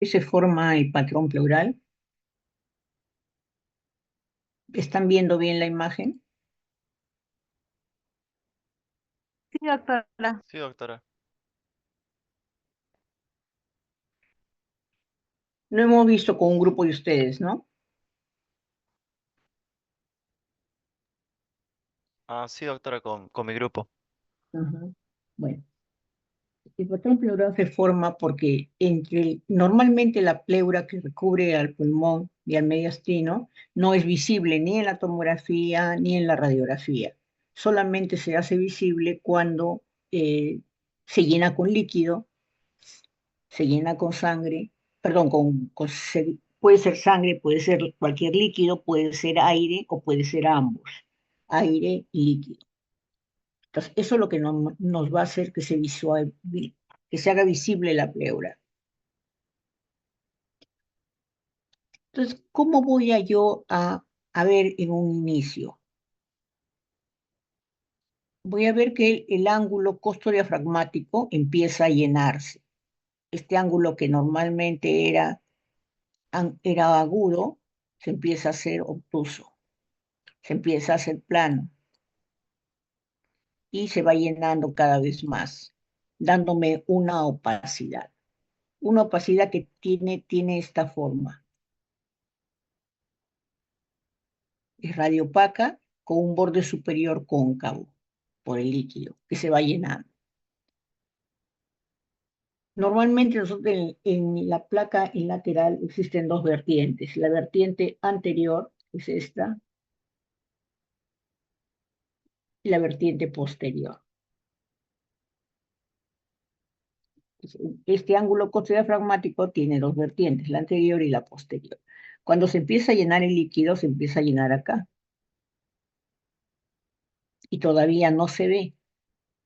Se forma el patrón pleural. ¿Están viendo bien la imagen? Sí, doctora. Sí, doctora. Lo hemos visto con un grupo de ustedes, ¿no? Ah, sí, doctora, con mi grupo. Ujú. Bueno, el patrón pleural se forma porque normalmente la pleura que recubre al pulmón y al mediastino no es visible ni en la tomografía ni en la radiografía. Solamente se hace visible cuando eh, se llena con líquido, se llena con sangre, perdón, puede ser sangre, puede ser cualquier líquido, puede ser aire o puede ser ambos, aire y líquido. Entonces, eso es lo que nos va a hacer que se haga visible la pleura. Entonces, ¿cómo voy a ver en un inicio? Voy a ver que el ángulo costodiafragmático empieza a llenarse. Este ángulo que normalmente era agudo, se empieza a hacer obtuso, se empieza a hacer plano y se va llenando cada vez más, dándome una opacidad que tiene esta forma. Es radiopaca con un borde superior cóncavo por el líquido que se va llenando. Normalmente nosotros en la placa lateral existen dos vertientes. La vertiente anterior es esta y la vertiente posterior. Este ángulo costodiafragmático tiene dos vertientes, la anterior y la posterior. Cuando se empieza a llenar el líquido, se empieza a llenar acá y todavía no se ve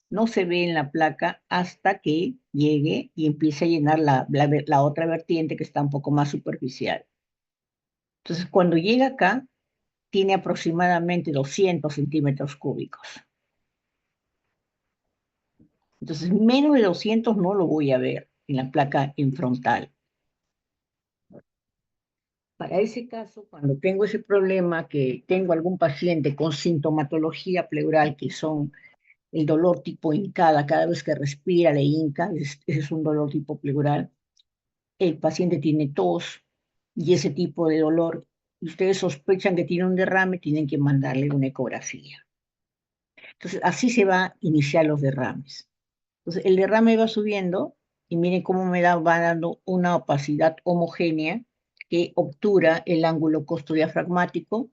en la placa hasta que llegue y empiece a llenar la otra vertiente que está un poco más superficial. Entonces, cuando llega acá, tiene aproximadamente 200 centímetros cúbicos. Entonces, menos de 200 no lo voy a ver en la placa en frontal. Para ese caso, cuando tengo ese problema, que tengo algún paciente con sintomatología pleural, que son el dolor tipo hincada, cada vez que respira le hinca, ese es un dolor tipo pleural, el paciente tiene tos y ese tipo de dolor, y ustedes sospechan que tiene un derrame, tienen que mandarle una ecografía. Entonces, así se va a iniciar los derrames. Entonces, el derrame va subiendo y miren cómo va dando una opacidad homogénea que obtura el ángulo costodiafragmático,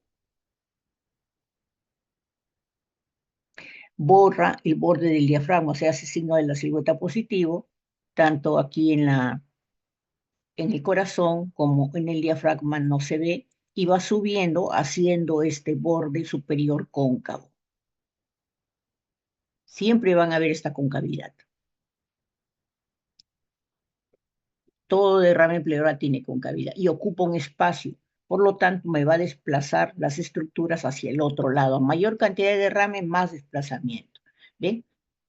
borra el borde del diafragma, o sea, hace signo de la silueta positivo, tanto aquí en el corazón como en el diafragma no se ve, y va subiendo haciendo este borde superior cóncavo. Siempre van a ver esta concavidad. Todo derrame pleural tiene concavidad y ocupa un espacio. Por lo tanto, me va a desplazar las estructuras hacia el otro lado. A mayor cantidad de derrame, más desplazamiento. ¿Ven?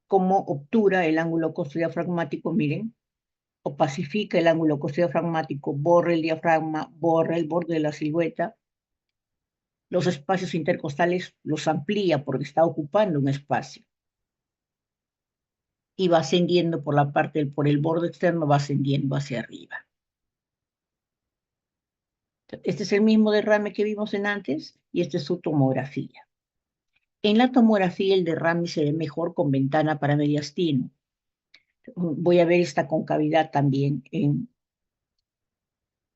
Cómo obtura el ángulo costodiafragmático, miren, opacifica el ángulo costodiafragmático, borra el diafragma, borra el borde de la silueta. Los espacios intercostales los amplía porque está ocupando un espacio. Y va ascendiendo por el borde externo, va ascendiendo hacia arriba. Este es el mismo derrame que vimos en antes y esta es su tomografía. En la tomografía el derrame se ve mejor con ventana para mediastino. Voy a ver esta concavidad también en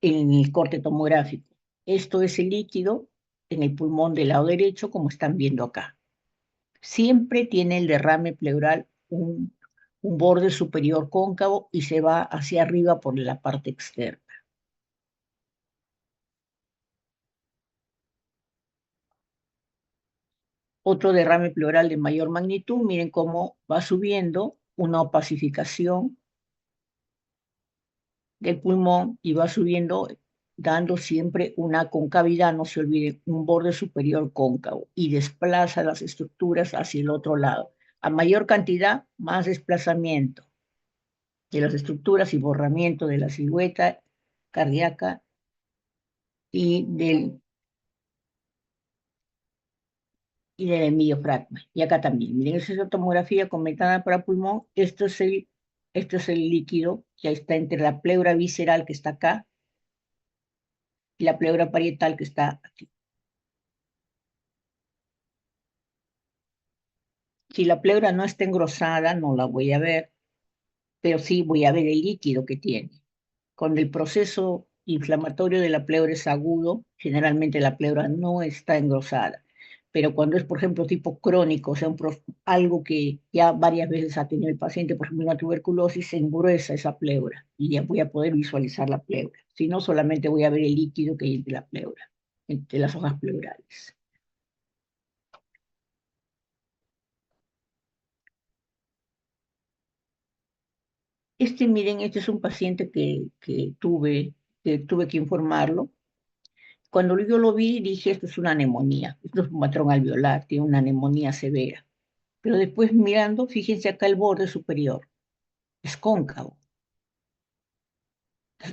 el corte tomográfico. Esto es el líquido en el pulmón del lado derecho, como están viendo acá. Siempre tiene el derrame pleural un borde superior cóncavo y se va hacia arriba por la parte externa. Otro derrame pleural de mayor magnitud, miren cómo va subiendo una opacificación del pulmón y va subiendo, dando siempre una concavidad, no se olviden, un borde superior cóncavo y desplaza las estructuras hacia el otro lado. A mayor cantidad, más desplazamiento de las estructuras y borramiento de la silueta cardíaca y del hemidiafragma. Y acá también. Miren, esa es la tomografía comentada para pulmón. Esto es el líquido que está entre la pleura visceral que está acá y la pleura parietal que está aquí. Si la pleura no está engrosada, no la voy a ver, pero sí voy a ver el líquido que tiene. Cuando el proceso inflamatorio de la pleura es agudo, generalmente la pleura no está engrosada. Pero cuando es, por ejemplo, tipo crónico, o sea, algo que ya varias veces ha tenido el paciente, por ejemplo, una tuberculosis, se engruesa esa pleura y ya voy a poder visualizar la pleura. Si no, solamente voy a ver el líquido que hay entre la pleura, entre las hojas pleurales. Miren, este es un paciente que tuve que informarlo. Cuando yo lo vi, dije, esto es una neumonía, esto es un patrón alveolar, tiene una neumonía severa. Pero después mirando, fíjense acá el borde superior, es cóncavo.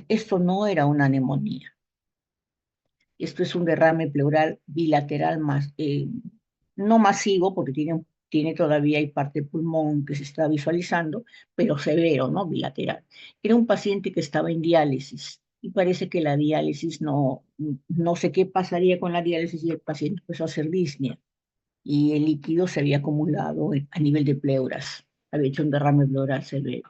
Esto no era una neumonía. Esto es un derrame pleural bilateral no masivo, porque tiene todavía hay parte del pulmón que se está visualizando, pero severo, ¿no? Bilateral. Era un paciente que estaba en diálisis y parece que la diálisis no sé qué pasaría con la diálisis y el paciente empezó a hacer disnea y el líquido se había acumulado a nivel de pleuras, había hecho un derrame pleural severo.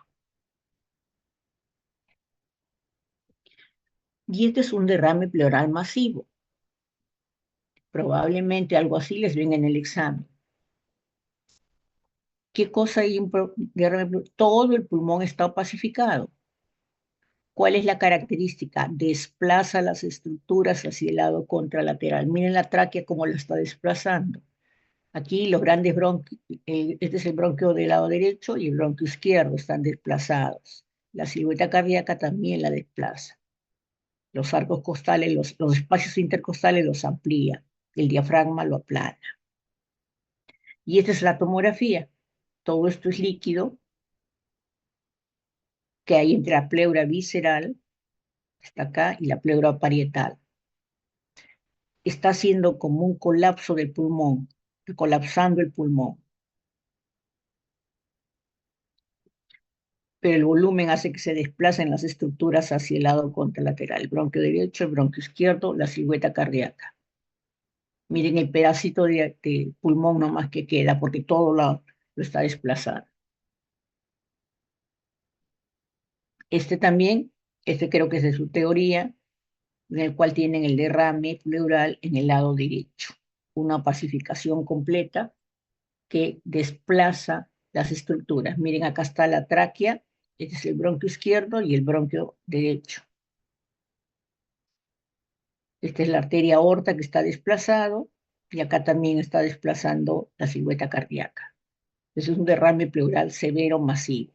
Y este es un derrame pleural masivo. Probablemente algo así les ven en el examen. ¿Qué cosa hay en derrame pleural? Todo el pulmón está opacificado. ¿Cuál es la característica? Desplaza las estructuras hacia el lado contralateral. Miren la tráquea cómo la está desplazando. Aquí los grandes bronquios, este es el bronquio del lado derecho y el bronquio izquierdo están desplazados. La silueta cardíaca también la desplaza. Los arcos costales, los espacios intercostales los amplía. El diafragma lo aplana. Y esta es la tomografía. Todo esto es líquido que hay entre la pleura visceral, que está acá, y la pleura parietal. Está haciendo como un colapso del pulmón, colapsando el pulmón. Pero el volumen hace que se desplacen las estructuras hacia el lado contralateral, el bronquio derecho, el bronquio izquierdo, la silueta cardíaca. Miren el pedacito de pulmón nomás que queda, porque todo lo está desplazando. También, creo que es de su teoría, en el cual tienen el derrame pleural en el lado derecho. Una opacificación completa que desplaza las estructuras. Miren, acá está la tráquea, este es el bronquio izquierdo y el bronquio derecho. Esta es la arteria aorta que está desplazado y acá también está desplazando la silueta cardíaca. Eso es un derrame pleural severo masivo.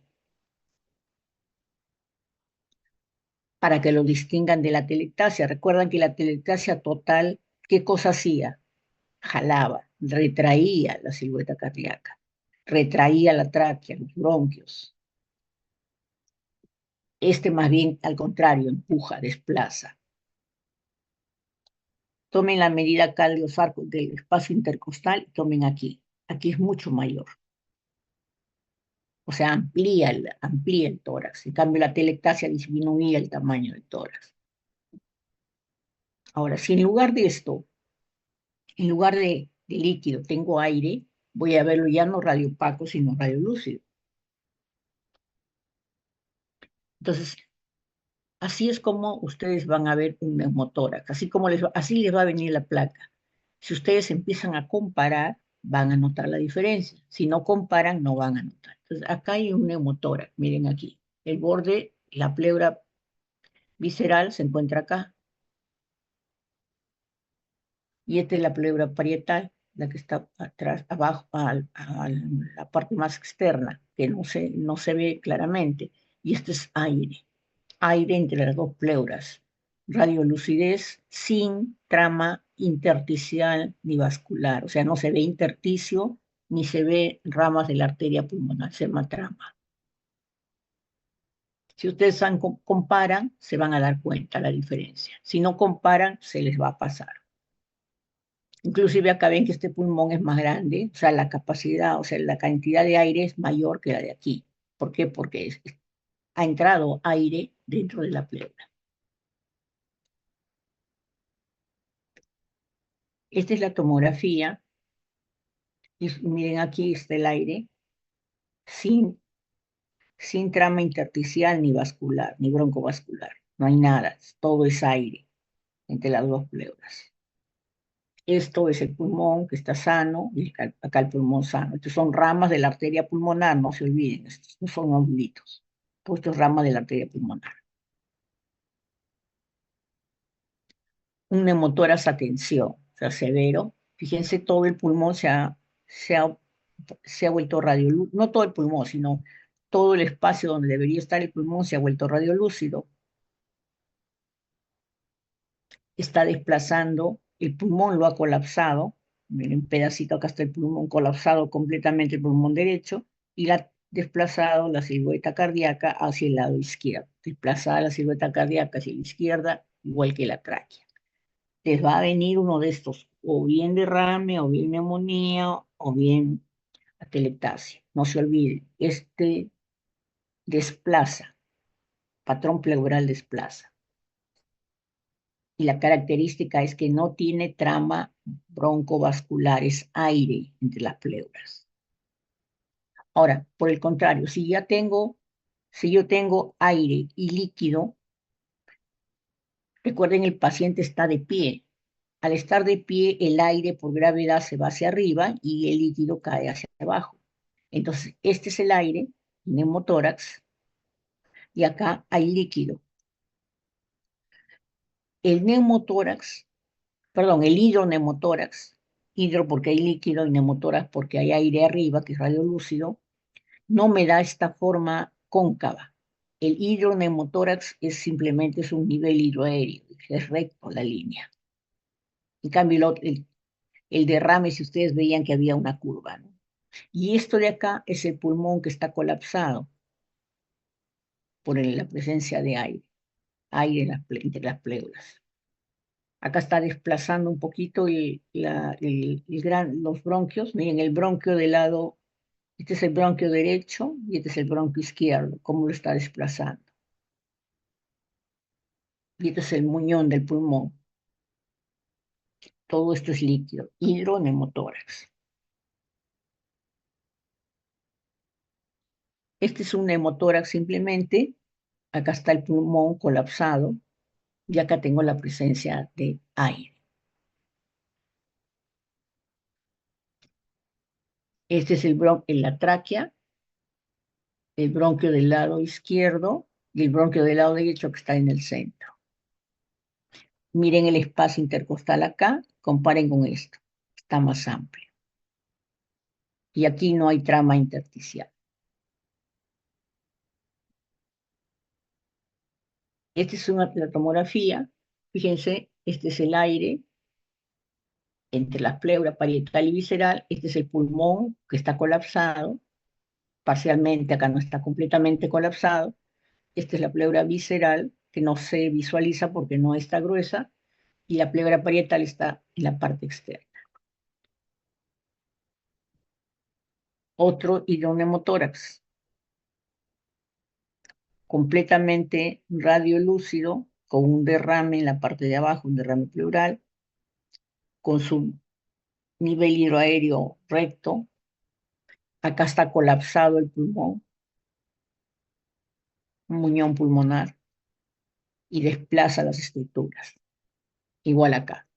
Para que lo distingan de la telectasia. Recuerdan que la telectasia total, ¿qué cosa hacía? Jalaba, retraía la silueta cardíaca, retraía la tráquea, los bronquios. Más bien, al contrario, empuja, desplaza. Tomen la medida acá de los arcos del espacio intercostal y tomen aquí. Aquí es mucho mayor. O sea, amplía el tórax. En cambio, la telectasia disminuía el tamaño del tórax. Ahora, si en lugar de esto, en lugar de líquido, tengo aire, voy a verlo ya no radiopaco, sino radiolúcido. Entonces, así es como ustedes van a ver un neumotórax, así les va a venir la placa. Si ustedes empiezan a comparar, van a notar la diferencia. Si no comparan, no van a notar. Entonces, acá hay un neumotórax, miren aquí. El borde, la pleura visceral se encuentra acá. Y esta es la pleura parietal, la que está atrás, abajo, a la parte más externa, que no se ve claramente. Y este es aire entre las dos pleuras. Radiolucidez sin trama intersticial ni vascular. O sea, no se ve intersticio ni se ve ramas de la arteria pulmonar, se llama trama. Si ustedes comparan, se van a dar cuenta la diferencia. Si no comparan, se les va a pasar. Inclusive acá ven que este pulmón es más grande, o sea, la capacidad, o sea, la cantidad de aire es mayor que la de aquí. ¿Por qué? Porque ha entrado aire dentro de la pleura. Esta es la tomografía. Y miren, aquí está el aire sin, sin trama intersticial ni vascular, ni broncovascular. No hay nada, todo es aire entre las dos pleuras. Esto es el pulmón que está sano y acá el pulmón sano. Estos son ramas de la arteria pulmonar, no se olviden, estos no son nódulos. Todos estos ramas de la arteria pulmonar. Un neumotórax a tensión, o sea, severo. Fíjense, todo el pulmón se ha vuelto radiolúcido, no todo el pulmón, sino todo el espacio donde debería estar el pulmón se ha vuelto radiolúcido. Está desplazando, el pulmón lo ha colapsado, miren un pedacito, acá está el pulmón colapsado completamente, el pulmón derecho, y la ha desplazado la silueta cardíaca hacia el lado izquierdo, desplazada la silueta cardíaca hacia la izquierda, igual que la tráquea. Les va a venir uno de estos, o bien derrame, o bien neumonía, o bien atelectasia. No se olviden, este desplaza, patrón pleural desplaza. Y la característica es que no tiene trama broncovascular, es aire entre las pleuras. Ahora, por el contrario, si yo tengo aire y líquido, recuerden, el paciente está de pie. Al estar de pie, el aire por gravedad se va hacia arriba y el líquido cae hacia abajo. Entonces, este es el aire, neumotórax, y acá hay líquido. El neumotórax, perdón, el hidroneumotórax, hidro porque hay líquido y neumotórax porque hay aire arriba, que es radiolúcido, no me da esta forma cóncava. El hidroneumotórax simplemente es un nivel hidroaéreo, es recto la línea. En cambio, el derrame, si ustedes veían que había una curva, ¿no? Y esto de acá es el pulmón que está colapsado por la presencia de aire entre las pleuras. Acá está desplazando un poquito los bronquios. Miren, el bronquio del lado, este es el bronquio derecho y este es el bronquio izquierdo, cómo lo está desplazando. Y este es el muñón del pulmón. Todo esto es líquido, hidroneumotórax. Este es un neumotórax simplemente. Acá está el pulmón colapsado y acá tengo la presencia de aire. Este es la tráquea, el bronquio del lado izquierdo y el bronquio del lado derecho que está en el centro. Miren el espacio intercostal acá, comparen con esto, está más amplio. Y aquí no hay trama intersticial. Esta es la tomografía, fíjense, este es el aire entre las pleuras parietal y visceral, este es el pulmón que está colapsado, parcialmente, acá no está completamente colapsado, esta es la pleura visceral, que no se visualiza porque no está gruesa, y la pleura parietal está en la parte externa. Otro hidroneumotórax, completamente radiolúcido, con un derrame en la parte de abajo, un derrame pleural, con su nivel hidroaéreo recto. Acá está colapsado el pulmón, un muñón pulmonar, y desplaza las estructuras. Igual acá.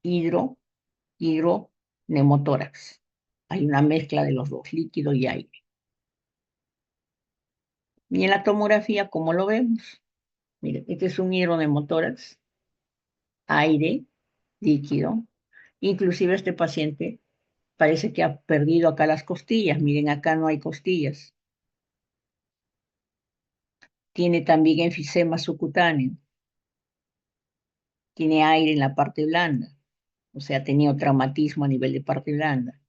Hidroneumotórax. Hay una mezcla de los dos, líquido y aire. Y en la tomografía, ¿cómo lo vemos? Miren, este es un hidroneumotórax, aire, líquido. Inclusive este paciente parece que ha perdido acá las costillas. Miren, acá no hay costillas. Tiene también enfisema subcutáneo. Tiene aire en la parte blanda. O sea, ha tenido traumatismo a nivel de parte blanda.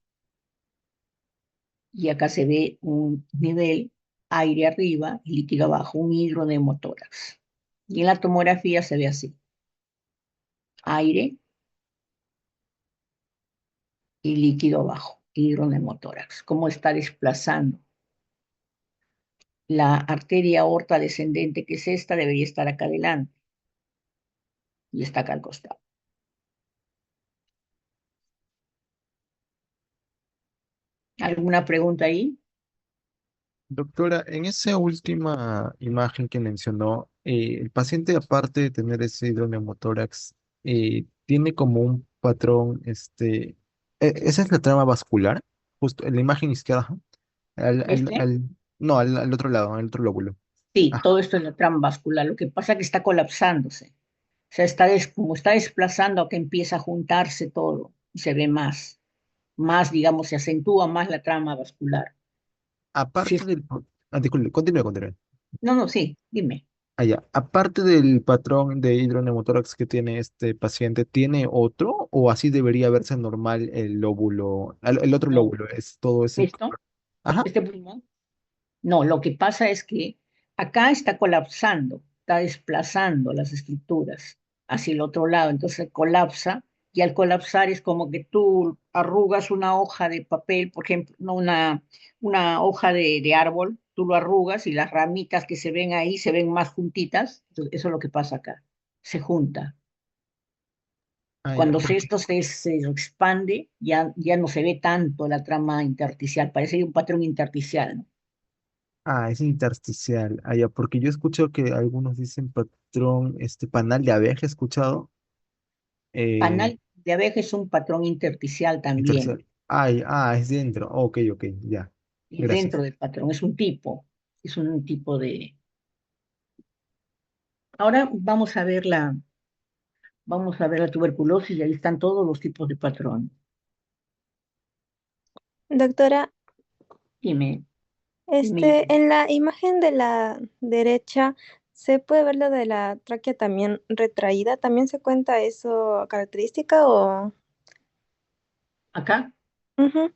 Y acá se ve un nivel aire arriba y líquido abajo, un hidroneumotórax. Y en la tomografía se ve así, aire y líquido abajo, hidroneumotórax, cómo está desplazando. La arteria aorta descendente, que es esta, debería estar acá adelante y está acá al costado. ¿Alguna pregunta ahí? Doctora, en esa última imagen que mencionó, el paciente, aparte de tener ese hidroneumotórax, tiene como un patrón, esa es la trama vascular, justo en la imagen izquierda, ajá, ¿Este? no, al otro lado, al otro lóbulo. Sí, Ah, todo esto es la trama vascular. Lo que pasa es que está colapsándose. O sea, como está desplazando, que empieza a juntarse todo y se ve más, digamos, se acentúa más la trama vascular. Sí, aparte del, disculpe, continúe, continúe. no, no, sí, dime. Aparte del patrón de hidroneumotórax que tiene este paciente, ¿tiene otro o así debería verse normal el lóbulo, el otro No, lóbulo? Es todo ese. esto, Ajá. este pulmón. No, lo que pasa es que acá está colapsando, está desplazando las estructuras hacia el otro lado, entonces colapsa y al colapsar es como que tú arrugas una hoja de papel, por ejemplo, no una hoja de árbol, tú lo arrugas y las ramitas que se ven ahí se ven más juntitas, entonces, eso es lo que pasa acá, se junta. Ah, ya, Cuando esto se expande, ya no se ve tanto la trama intersticial, parece un patrón intersticial, ¿no? es intersticial. Ah, ya, porque yo escucho que algunos dicen patrón, panal de abeja, he escuchado. Eh, Panal de abeja es un patrón intersticial también, intersticial. Es dentro. Ok, ok, ya. es Gracias. dentro del patrón, es un tipo de... Ahora vamos a ver la tuberculosis y ahí están todos los tipos de patrón. Doctora, Dime, dime, en la imagen de la derecha se puede ver lo de la tráquea también retraída. ¿También se cuenta eso característica o...? acá, Ujú.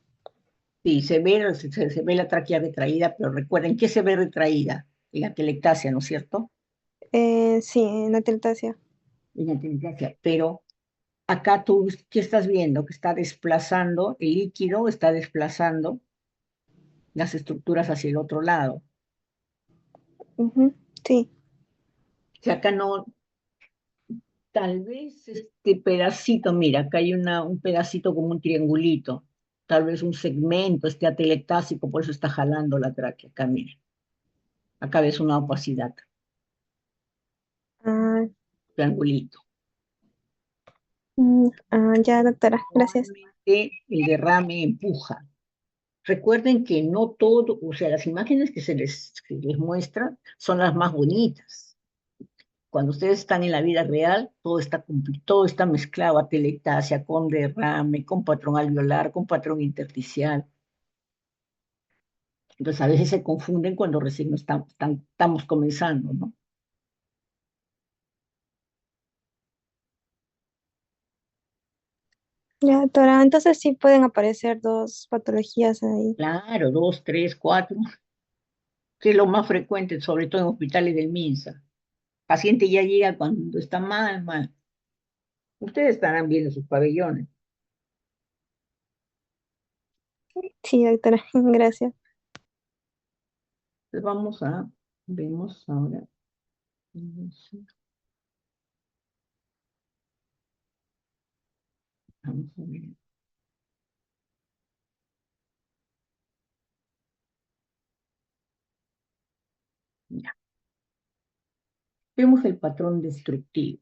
sí, se ve la tráquea retraída, pero recuerden, ¿qué se ve retraída? En la telectasia, ¿no es cierto? Sí, en la teltacia. En la telectasia, pero acá tú, ¿qué estás viendo? Que está desplazando, el líquido está desplazando las estructuras hacia el otro lado. Ujú, sí. Si acá no, tal vez este pedacito, mira, acá hay un pedacito como un triangulito, tal vez un segmento esté atelectásico, por eso está jalando la tráquea. Acá, mira, acá ves una opacidad, Ah, triangulito. ya, doctora, gracias. Normalmente el derrame empuja. Recuerden que no todo, o sea, las imágenes que les muestra son las más bonitas. Cuando ustedes están en la vida real, todo está mezclado, atelectasia, con derrame, con patrón alveolar, con patrón intersticial. Entonces a veces se confunden cuando recién estamos comenzando, ¿no? Ya, doctora, entonces sí pueden aparecer dos patologías ahí. Claro, dos, tres, cuatro, que es lo más frecuente, sobre todo en hospitales del MINSA. Paciente ya llega cuando está mal, mal. Ustedes estarán viendo sus pabellones. Sí, doctora, gracias. Entonces vemos ahora, vamos a ver. Ya. Vemos el patrón destructivo.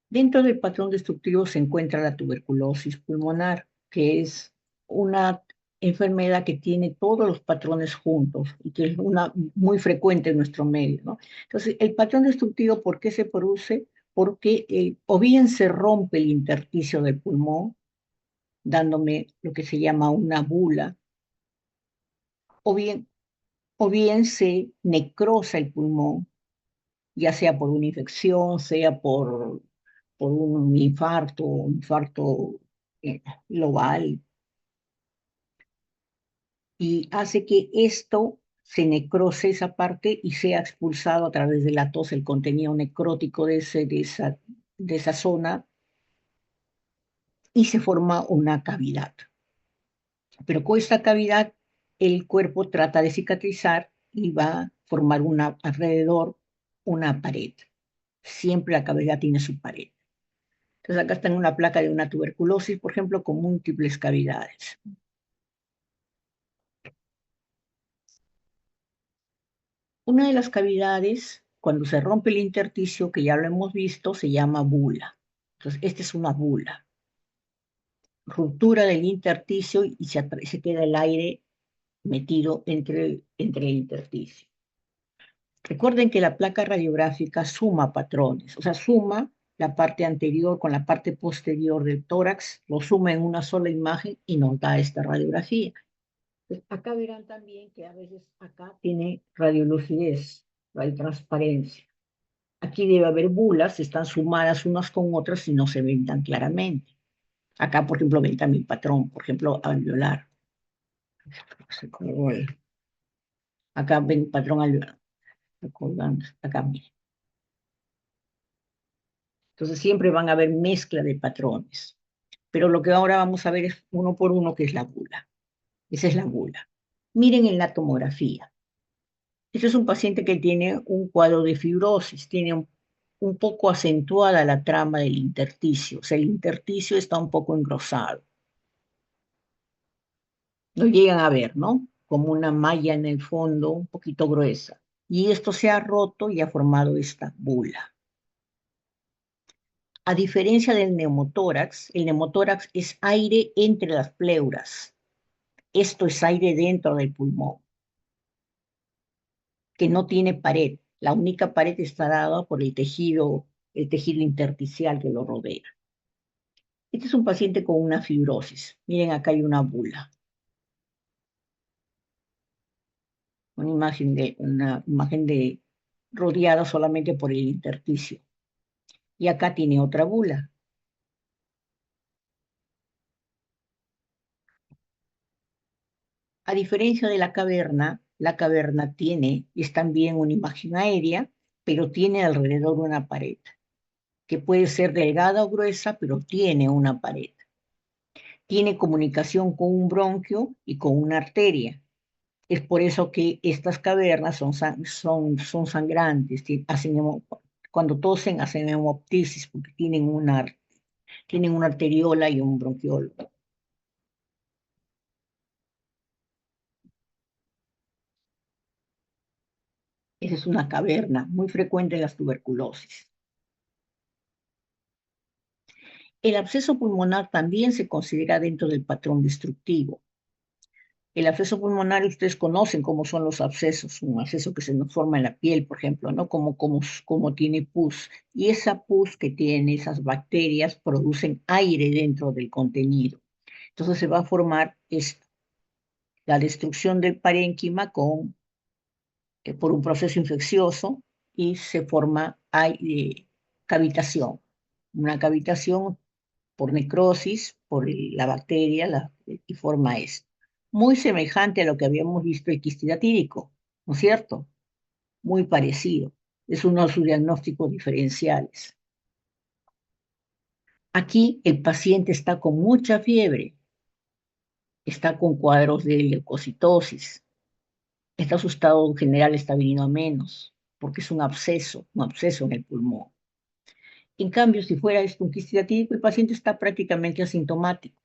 Dentro del patrón destructivo se encuentra la tuberculosis pulmonar, que es una enfermedad que tiene todos los patrones juntos y que es una muy frecuente en nuestro medio, ¿no? Entonces, el patrón destructivo, ¿por qué se produce? Porque o bien se rompe el intersticio del pulmón, dándome lo que se llama una bula, o bien, o bien se necrosa el pulmón, ya sea por una infección, sea por un infarto global, y hace que esto se necrose esa parte y sea expulsado a través de la tos el contenido necrótico de esa zona y se forma una cavidad. Pero con esta cavidad el cuerpo trata de cicatrizar y va a formar alrededor una pared. Siempre la cavidad tiene su pared. Entonces acá está en una placa de una tuberculosis, por ejemplo, con múltiples cavidades. Una de las cavidades, cuando se rompe el intersticio, que ya lo hemos visto, se llama bula. Entonces, esta es una bula. Ruptura del intersticio y se queda el aire metido entre el intersticio. Recuerden que la placa radiográfica suma patrones, o sea, suma la parte anterior con la parte posterior del tórax, lo suma en una sola imagen y nos da esta radiografía. Pues acá verán también que a veces acá tiene radiolucidez, radiotransparencia. Aquí debe haber bulas, están sumadas unas con otras y no se ven tan claramente. Acá, por ejemplo, ven también patrón, por ejemplo, alveolar. Acá ven patrón alveolar. Acá, miren. Entonces siempre van a haber mezcla de patrones. Pero lo que ahora vamos a ver es uno por uno, que es la bula. Esa es la bula. Miren en la tomografía. Este es un paciente que tiene un cuadro de fibrosis, tiene un poco acentuada la trama del intersticio, o sea, el intersticio está un poco engrosado. Lo llegan a ver, ¿no? Como una malla en el fondo, un poquito gruesa. Y esto se ha roto y ha formado esta bula. A diferencia del neumotórax, el neumotórax es aire entre las pleuras. Esto es aire dentro del pulmón, que no tiene pared. La única pared está dada por el tejido intersticial que lo rodea. Este es un paciente con una fibrosis. Miren, acá hay una bula. Una imagen de rodeada solamente por el intersticio. Y acá tiene otra bula. A diferencia de la caverna es también una imagen aérea, pero tiene alrededor una pared, que puede ser delgada o gruesa, pero tiene una pared. Tiene comunicación con un bronquio y con una arteria. Es por eso que estas cavernas son sangrantes, cuando tosen hacen hemoptisis, porque tienen una arteriola y un bronquiolo. Esa es una caverna muy frecuente en las tuberculosis. El absceso pulmonar también se considera dentro del patrón destructivo. El absceso pulmonar, ustedes conocen cómo son los abscesos, un absceso que se nos forma en la piel, por ejemplo, ¿no? Como tiene pus. Y esa pus que tiene esas bacterias producen aire dentro del contenido. Entonces se va a formar la destrucción del parénquima por un proceso infeccioso y se forma cavitación. Una cavitación por necrosis, por la bacteria, y forma esto. Muy semejante a lo que habíamos visto el quiste hidatídico, ¿no es cierto? Muy parecido. Es uno de sus diagnósticos diferenciales. Aquí el paciente está con mucha fiebre, está con cuadros de leucocitosis, su estado general está viniendo a menos, porque es un absceso en el pulmón. En cambio, si fuera esto un quiste hidatídico, el paciente está prácticamente asintomático.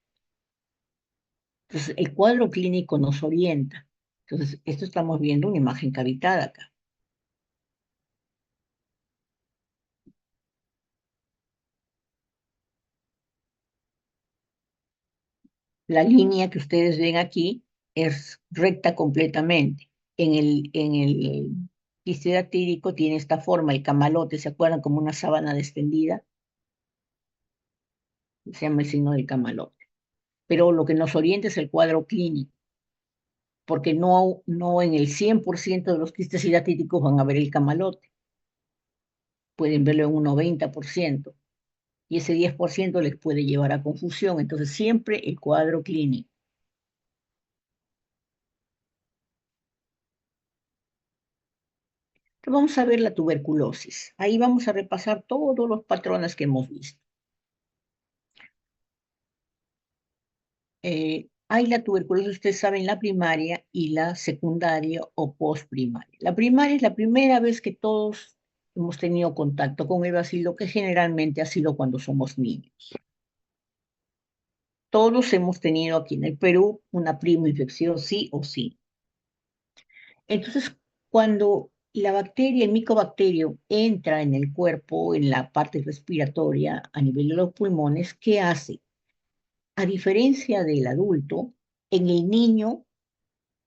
Entonces, el cuadro clínico nos orienta. Entonces, esto estamos viendo una imagen cavitada acá. La línea que ustedes ven aquí es recta completamente. En el quiste hidatídico tiene esta forma, el camalote, ¿se acuerdan? Como una sábana extendida. Se llama el signo del camalote. Pero lo que nos orienta es el cuadro clínico, porque no en el 100% de los quistes hidatídicos van a ver el camalote. Pueden verlo en un 90%. Y ese 10% les puede llevar a confusión. Entonces, siempre el cuadro clínico. Vamos a ver la tuberculosis. Ahí vamos a repasar todos los patrones que hemos visto. Hay la tuberculosis, ustedes saben, la primaria y la secundaria o postprimaria. La primaria es la primera vez que todos hemos tenido contacto con el bacilo, que generalmente ha sido cuando somos niños. Todos hemos tenido aquí en el Perú una primoinfección, sí o sí. Entonces, cuando la bacteria, el micobacterio, entra en el cuerpo, en la parte respiratoria, a nivel de los pulmones, ¿qué hace? A diferencia del adulto, en el niño,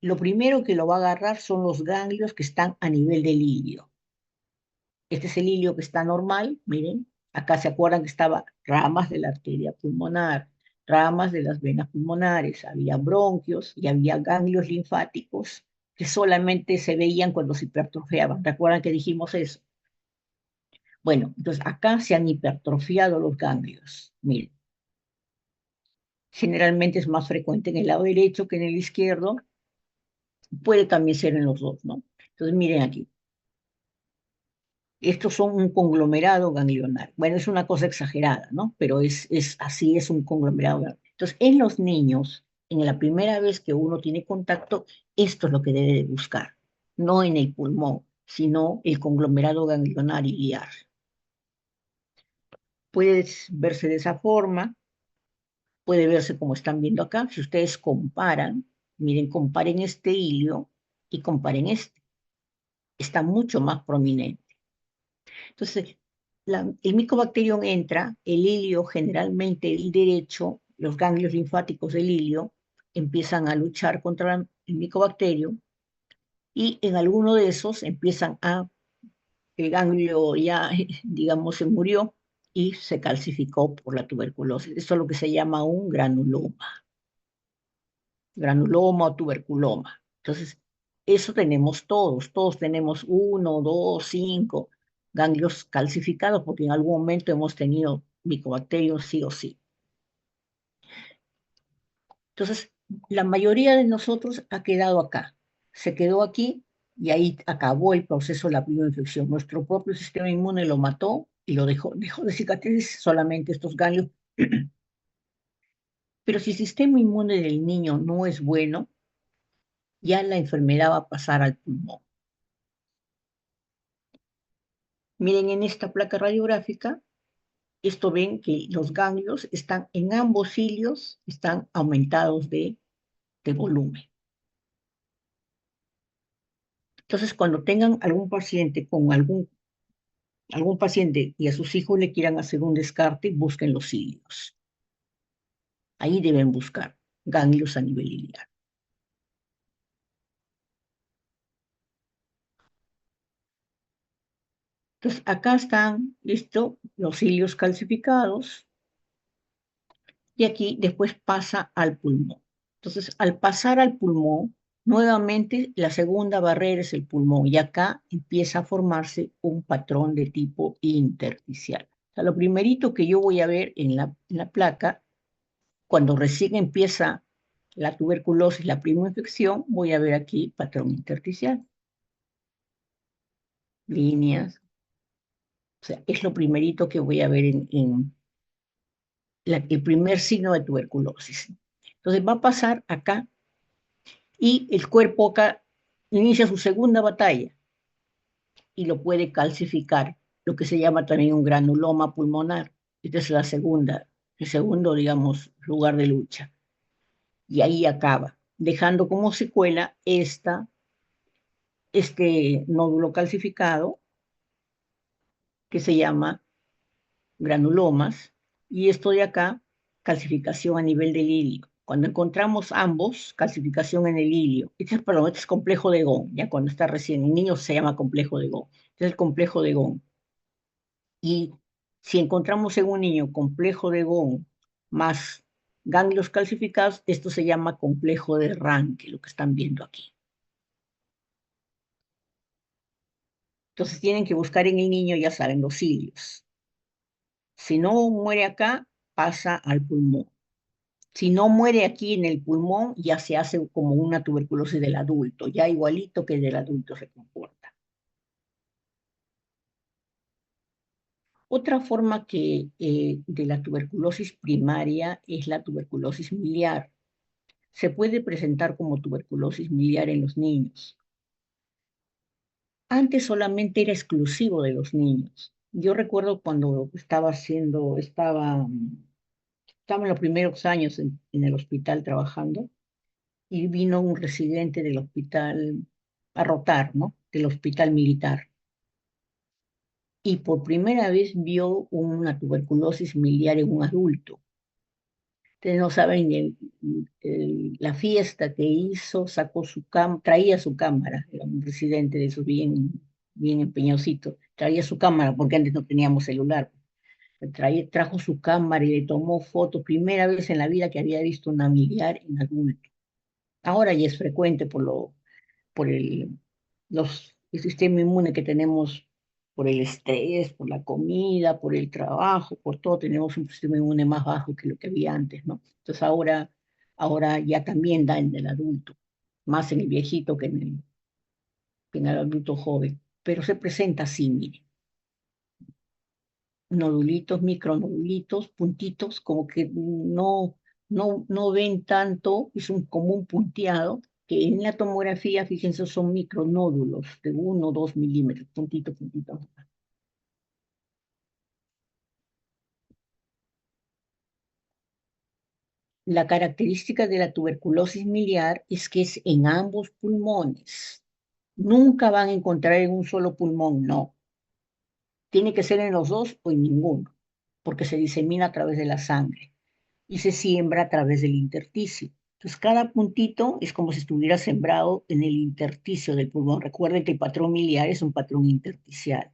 lo primero que lo va a agarrar son los ganglios que están a nivel del ilio. Este es el ilio que está normal, miren. Acá se acuerdan que estaba ramas de la arteria pulmonar, ramas de las venas pulmonares, había bronquios y había ganglios linfáticos que solamente se veían cuando se hipertrofiaban. ¿Recuerdan que dijimos eso? Bueno, entonces acá se han hipertrofiado los ganglios. Miren, generalmente es más frecuente en el lado derecho que en el izquierdo, puede también ser en los dos, ¿no? Entonces miren aquí, estos son un conglomerado ganglionar. Bueno, es una cosa exagerada, ¿no? Pero es así, es un conglomerado. Entonces, en los niños, en la primera vez que uno tiene contacto, esto es lo que debe de buscar, no en el pulmón, sino el conglomerado ganglionar iliar. Puede verse de esa forma, puede verse como están viendo acá. Si ustedes comparan, miren, comparen este hilio y comparen este. Está mucho más prominente. Entonces, el micobacterium entra, el hilio, generalmente el derecho, los ganglios linfáticos del hilio, empiezan a luchar contra el micobacterium y en alguno de esos el ganglio ya, digamos, se murió y se calcificó por la tuberculosis. Esto es lo que se llama un granuloma o tuberculoma. Entonces, eso tenemos todos tenemos 1, 2, 5 ganglios calcificados porque en algún momento hemos tenido micobacterios sí o sí. Entonces, la mayoría de nosotros ha quedado acá, se quedó aquí y ahí acabó el proceso de la primera infección. Nuestro propio sistema inmune lo mató y lo dejó de cicatrices solamente estos ganglios. Pero si el sistema inmune del niño no es bueno, ya la enfermedad va a pasar al pulmón. Miren en esta placa radiográfica, esto ven que los ganglios están en ambos cilios, están aumentados de volumen. Entonces, cuando tengan algún paciente con algún paciente y a sus hijos le quieran hacer un descarte, busquen los cilios. Ahí deben buscar ganglios a nivel iliar. Entonces, acá están, listo, los cilios calcificados y aquí después pasa al pulmón. Entonces, al pasar al pulmón, nuevamente la segunda barrera es el pulmón y acá empieza a formarse un patrón de tipo intersticial. O sea, lo primerito que yo voy a ver en la placa, cuando recién empieza la tuberculosis, la primera infección, voy a ver aquí patrón intersticial. Líneas. O sea, es lo primerito que voy a ver en el primer signo de tuberculosis. Entonces va a pasar acá y el cuerpo acá inicia su segunda batalla y lo puede calcificar, lo que se llama también un granuloma pulmonar. Esta es el segundo, digamos, lugar de lucha. Y ahí acaba, dejando como secuela este nódulo calcificado que se llama granulomas, y esto de acá, calcificación a nivel del hilio. Cuando encontramos ambos, calcificación en el hilio, este es complejo de Gón, ya cuando está recién, en niños se llama complejo de Gón, este es el complejo de Gón. Y si encontramos en un niño complejo de Gón más ganglios calcificados, esto se llama complejo de Ranke, lo que están viendo aquí. Entonces tienen que buscar en el niño, ya saben, los cilios. Si no muere acá, pasa al pulmón. Si no muere aquí en el pulmón, ya se hace como una tuberculosis del adulto, ya igualito que el del adulto se comporta. Otra forma de la tuberculosis primaria es la tuberculosis miliar. Se puede presentar como tuberculosis miliar en los niños. Antes solamente era exclusivo de los niños. Yo recuerdo cuando estaba en los primeros años en el hospital trabajando y vino un residente del hospital a rotar, ¿no? Del hospital militar. Y por primera vez vio una tuberculosis miliar en un adulto. Ustedes no saben la fiesta que hizo, traía su cámara, era un residente de esos bien empeñosito, traía su cámara porque antes no teníamos celular. Trajo su cámara y le tomó fotos, primera vez en la vida que había visto una miliar en adulto. Ahora ya es frecuente por el sistema inmune que tenemos, por el estrés, por la comida, por el trabajo, por todo, tenemos un sistema inmune más bajo que lo que había antes, ¿no? Entonces ahora ya también da en el adulto, más en el viejito que en el adulto joven, pero se presenta así, mire, nodulitos, micronodulitos, puntitos, como que no ven tanto, como un punteado, que en la tomografía, fíjense, son micronódulos de 1 o 2 milímetros, puntito, puntito. La característica de la tuberculosis miliar es que es en ambos pulmones. Nunca van a encontrar en un solo pulmón, no. Tiene que ser en los dos o en ninguno, porque se disemina a través de la sangre y se siembra a través del intersticio. Entonces, cada puntito es como si estuviera sembrado en el intersticio del pulmón. Recuerden que el patrón miliar es un patrón intersticial.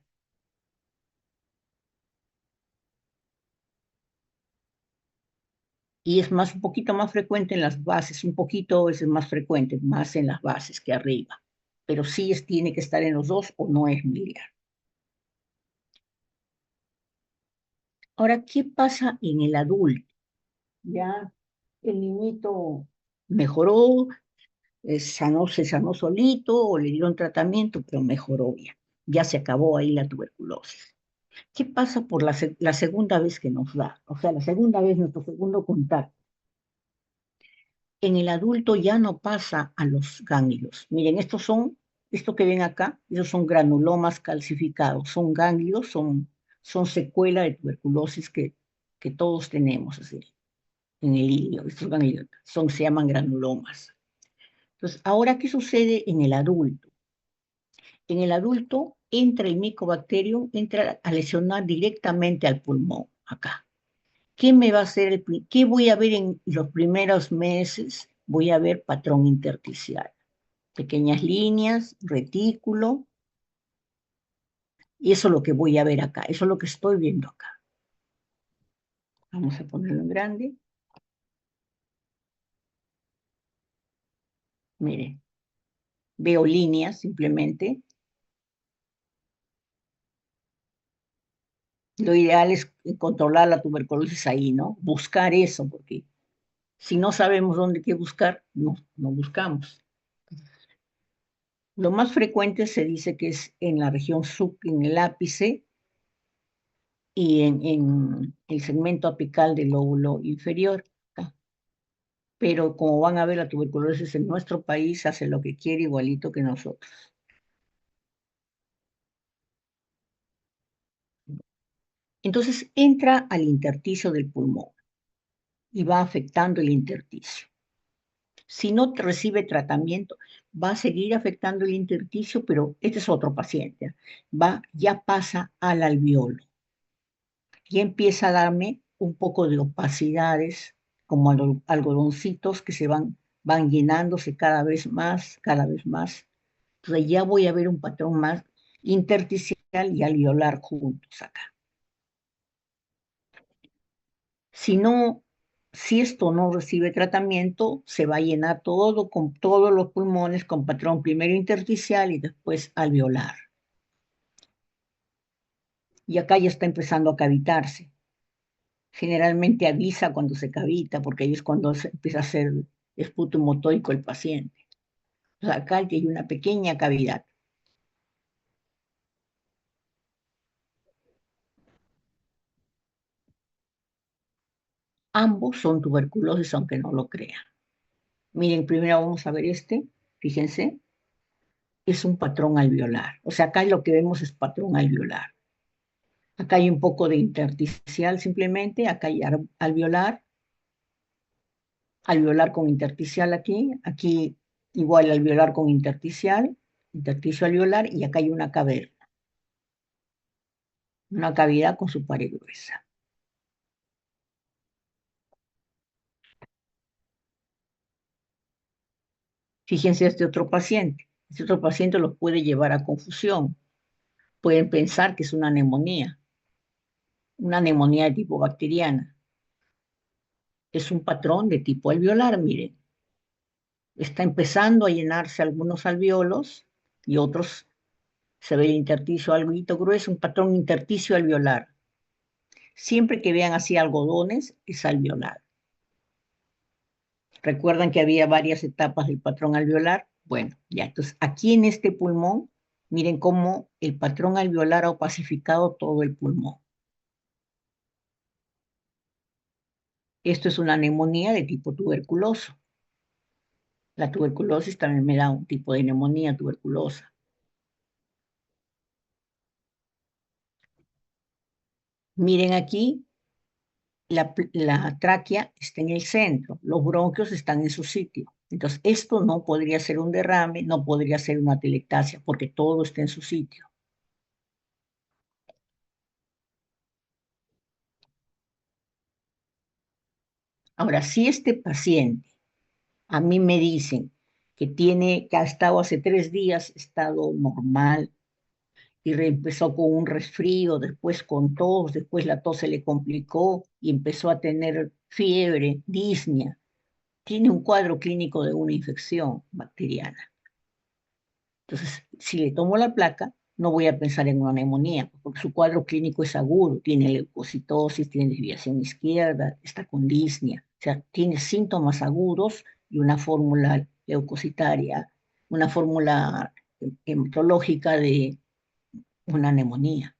Y es un poquito más frecuente en las bases, un poquito es más frecuente, más en las bases que arriba. Pero sí tiene que estar en los dos o no es miliar. Ahora, ¿qué pasa en el adulto? Ya el niñito mejoró, se sanó solito o le dieron tratamiento, pero mejoró ya. Ya se acabó ahí la tuberculosis. ¿Qué pasa por la segunda vez que nos da? O sea, la segunda vez, nuestro segundo contacto. En el adulto ya no pasa a los ganglios. Miren, esto que ven acá, esos son granulomas calcificados, son ganglios, son secuela de tuberculosis que todos tenemos así, en el hígado. Estos ganglios se llaman granulomas. Entonces, ahora, ¿qué sucede en el adulto? En el adulto entra el micobacterium, entra a lesionar directamente al pulmón, acá. ¿Qué me va a hacer qué voy a ver en los primeros meses? Voy a ver patrón intersticial, pequeñas líneas, retículo, y eso es lo que voy a ver acá, eso es lo que estoy viendo acá. Vamos a ponerlo en grande. Mire, veo líneas simplemente. Lo ideal es controlar la tuberculosis ahí, ¿no? Buscar eso, porque si no sabemos qué buscar, no buscamos. Lo más frecuente se dice que es en la región en el ápice y en el segmento apical del lóbulo inferior. Pero como van a ver, la tuberculosis en nuestro país hace lo que quiere igualito que nosotros. Entonces entra al intersticio del pulmón y va afectando el intersticio. Si no recibe tratamiento, va a seguir afectando el intersticio, pero este es otro paciente. Ya pasa al alveolo. Y empieza a darme un poco de opacidades, como algodoncitos que van llenándose cada vez más, cada vez más. Entonces ya voy a ver un patrón más intersticial y alveolar juntos acá. Si no, si esto no recibe tratamiento, se va a llenar todo con todos los pulmones con patrón primero intersticial y después alveolar. Y acá ya está empezando a cavitarse. Generalmente avisa cuando se cavita, porque ahí es cuando se empieza a hacer esputo motóico el paciente. O sea, acá hay una pequeña cavidad. Ambos son tuberculosis, aunque no lo crean. Miren, primero vamos a ver este, fíjense, es un patrón alveolar. O sea, acá lo que vemos es patrón alveolar. Acá hay un poco de intersticial simplemente, acá hay alveolar, alveolar con intersticial aquí igual alveolar con intersticial, intersticio alveolar, y acá hay una caverna, una cavidad con su pared gruesa. Fíjense este otro paciente. Este otro paciente los puede llevar a confusión. Pueden pensar que es una neumonía de tipo bacteriana. Es un patrón de tipo alveolar, miren. Está empezando a llenarse algunos alveolos y otros se ve el intersticio algo grueso, un patrón intersticio alveolar. Siempre que vean así algodones, es alveolar. ¿Recuerdan que había varias etapas del patrón alveolar? Bueno, ya, entonces aquí en este pulmón, miren cómo el patrón alveolar ha opacificado todo el pulmón. Esto es una neumonía de tipo tuberculoso. La tuberculosis también me da un tipo de neumonía tuberculosa. Miren aquí, la tráquea está en el centro, los bronquios están en su sitio. Entonces, esto no podría ser un derrame, no podría ser una atelectasia, porque todo está en su sitio. Ahora, si este paciente, a mí me dicen que ha estado hace 3 días, estado normal, y empezó con un resfrío, después con tos, después la tos se le complicó y empezó a tener fiebre, disnea, tiene un cuadro clínico de una infección bacteriana. Entonces, si le tomo la placa, no voy a pensar en una neumonía, porque su cuadro clínico es agudo, tiene leucocitosis, tiene desviación izquierda, está con disnea, o sea, tiene síntomas agudos y una fórmula leucocitaria, una fórmula hematológica de una neumonía.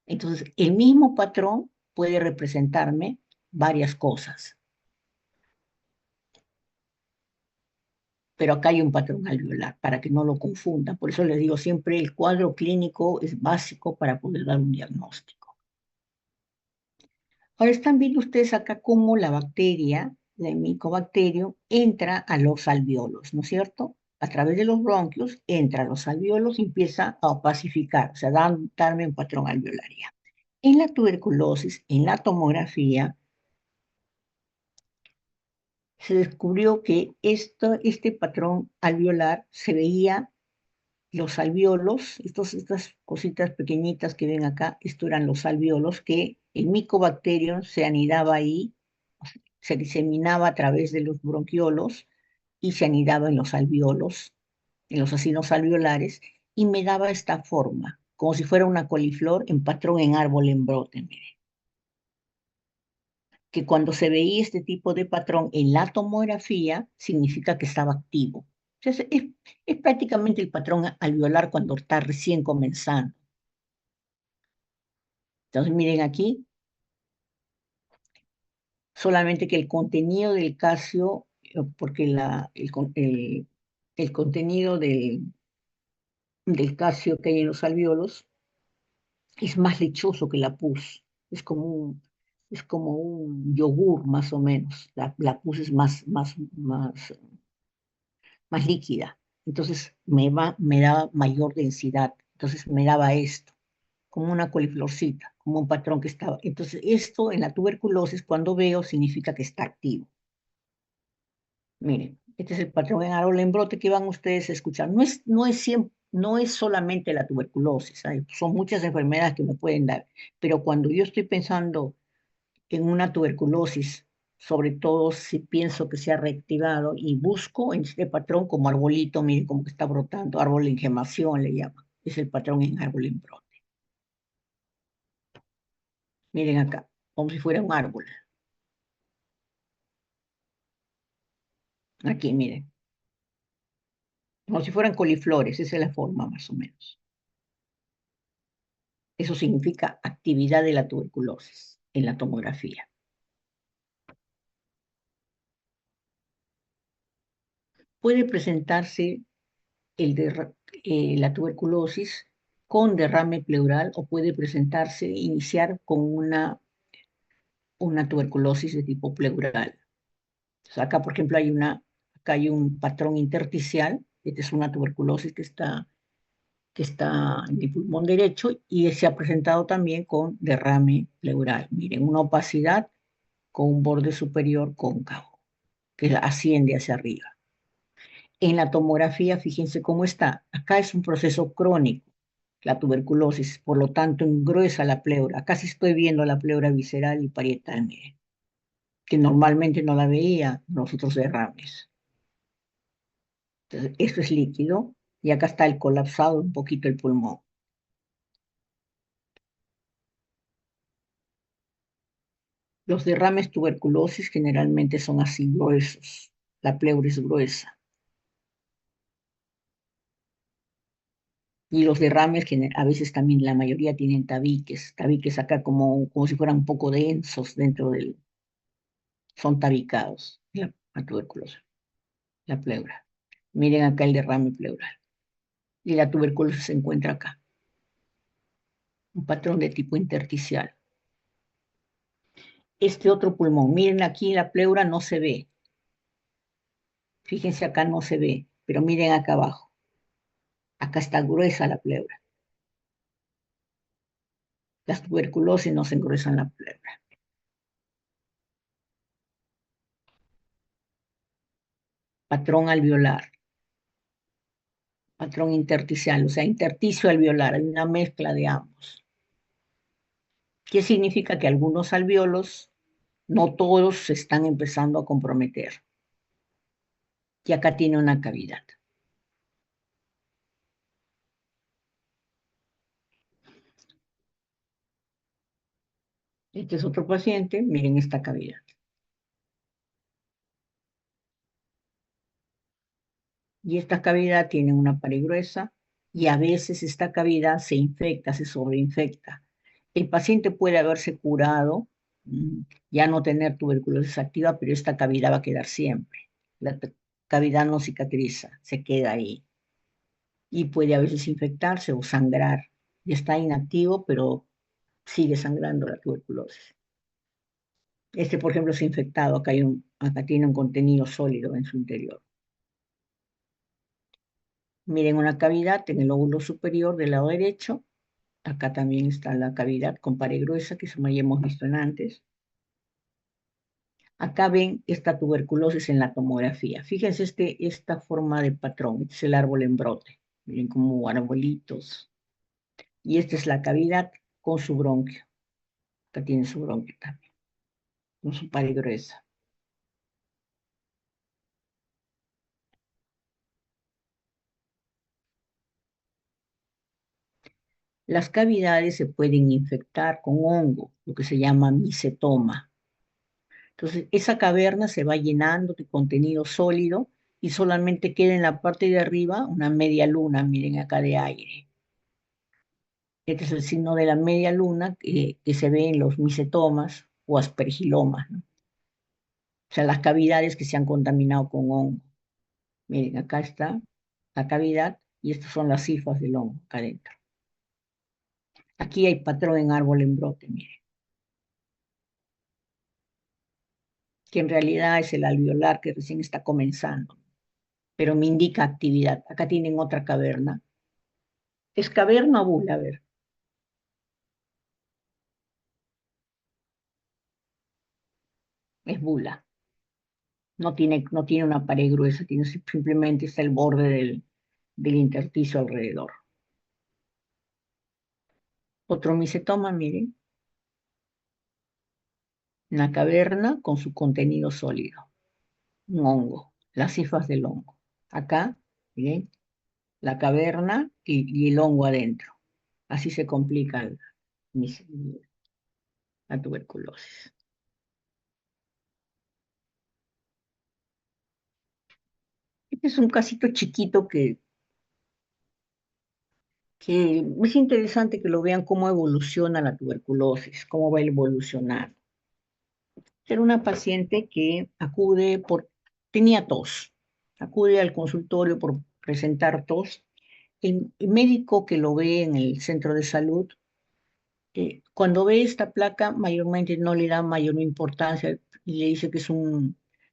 Entonces, el mismo patrón puede representarme varias cosas, pero acá hay un patrón alveolar para que no lo confundan. Por eso les digo siempre, el cuadro clínico es básico para poder dar un diagnóstico. Ahora están viendo ustedes acá cómo la bacteria, el micobacterio, entra a los alveolos, ¿no es cierto? A través de los bronquios entra a los alveolos y empieza a opacificar, o sea, darme un patrón alveolar. En la tuberculosis, en la tomografía, se descubrió que este patrón alveolar se veía los alveolos, estas cositas pequeñitas que ven acá, estos eran los alveolos, que el micobacterio se anidaba ahí, se diseminaba a través de los bronquiolos y se anidaba en los alveolos, en los acinos alveolares, y me daba esta forma, como si fuera una coliflor en patrón en árbol en brote, miren. Que cuando se veía este tipo de patrón en la tomografía, significa que estaba activo. Entonces, es prácticamente el patrón alveolar cuando está recién comenzando. Entonces, miren aquí, solamente que el contenido del calcio, porque el contenido del calcio que hay en los alveolos es más lechoso que la pus. Es como un yogur, más o menos. La pus es más líquida. Entonces me daba mayor densidad. Entonces me daba esto, como una coliflorcita, como un patrón que estaba. Entonces esto en la tuberculosis, cuando veo, significa que está activo. Miren, este es el patrón en árbol en brote que van ustedes a escuchar. No es solamente la tuberculosis, son muchas enfermedades que me pueden dar, pero cuando yo estoy pensando en una tuberculosis, sobre todo si pienso que se ha reactivado y busco en este patrón como arbolito, miren como que está brotando, árbol en gemación le llaman, es el patrón en árbol en brote. Miren acá, como si fuera un árbol. Aquí, miren, como si fueran coliflores, esa es la forma más o menos. Eso significa actividad de la tuberculosis en la tomografía. puede presentarse la tuberculosis con derrame pleural o puede presentarse, iniciar con una tuberculosis de tipo pleural. Entonces, acá, por ejemplo, acá hay un patrón intersticial. Esta es una tuberculosis que está en el pulmón derecho y se ha presentado también con derrame pleural. Miren, una opacidad con un borde superior cóncavo que asciende hacia arriba. En la tomografía, fíjense cómo está. Acá es un proceso crónico, la tuberculosis, por lo tanto engruesa la pleura. Acá sí estoy viendo la pleura visceral y parietal, miren, que normalmente no la veía en los otros derrames. Entonces, esto es líquido y acá está el colapsado un poquito el pulmón. Los derrames tuberculosis generalmente son así gruesos. La pleura es gruesa. Y los derrames, que a veces también la mayoría tienen tabiques acá como si fueran un poco densos dentro del, son tabicados, la tuberculosis, la pleura. Miren acá el derrame pleural. Y la tuberculosis se encuentra acá. Un patrón de tipo intersticial. Este otro pulmón, miren aquí la pleura no se ve. Fíjense acá no se ve, pero miren acá abajo. Acá está gruesa la pleura. Las tuberculosis no se engruesan la pleura. Patrón alveolar. Patrón intersticial, o sea, intersticio alveolar, hay una mezcla de ambos. ¿Qué significa? Que algunos alveolos, no todos, se están empezando a comprometer. Y acá tiene una cavidad. Este es otro paciente, miren esta cavidad. Y esta cavidad tiene una pared gruesa y a veces esta cavidad se infecta, se sobreinfecta. El paciente puede haberse curado, ya no tener tuberculosis activa, pero esta cavidad va a quedar siempre. La cavidad no cicatriza, se queda ahí. Y puede a veces infectarse o sangrar. Y está inactivo, pero sigue sangrando la tuberculosis. Este, por ejemplo, es infectado, acá tiene un contenido sólido en su interior. Miren una cavidad en el lóbulo superior del lado derecho. Acá también está la cavidad con pared gruesa, que eso ya hemos visto en antes. Acá ven esta tuberculosis en la tomografía. Fíjense esta forma de patrón. Este es el árbol en brote. Miren como arbolitos. Y esta es la cavidad con su bronquio. Acá tiene su bronquio también, con su pared gruesa. Las cavidades se pueden infectar con hongo, lo que se llama micetoma. Entonces, esa caverna se va llenando de contenido sólido y solamente queda en la parte de arriba una media luna, miren acá, de aire. Este es el signo de la media luna que se ve en los micetomas o aspergilomas, ¿no? O sea, las cavidades que se han contaminado con hongo. Miren, acá está la cavidad y estas son las cifras del hongo acá adentro. Aquí hay patrón en árbol en brote, miren, que en realidad es el alveolar que recién está comenzando, pero me indica actividad. Acá tienen otra caverna. ¿Es caverna o bula? A ver. Es bula. No tiene una pared gruesa, simplemente está el borde del intersticio alrededor. Otro micetoma, miren, una caverna con su contenido sólido, un hongo, las cifras del hongo. Acá, miren, la caverna y el hongo adentro. Así se complica la tuberculosis. Este es un casito chiquito que es interesante que lo vean cómo evoluciona la tuberculosis, cómo va a evolucionar. Era una paciente que tenía tos, acude al consultorio por presentar tos. El médico que lo ve en el centro de salud, cuando ve esta placa, mayormente no le da mayor importancia y le dice que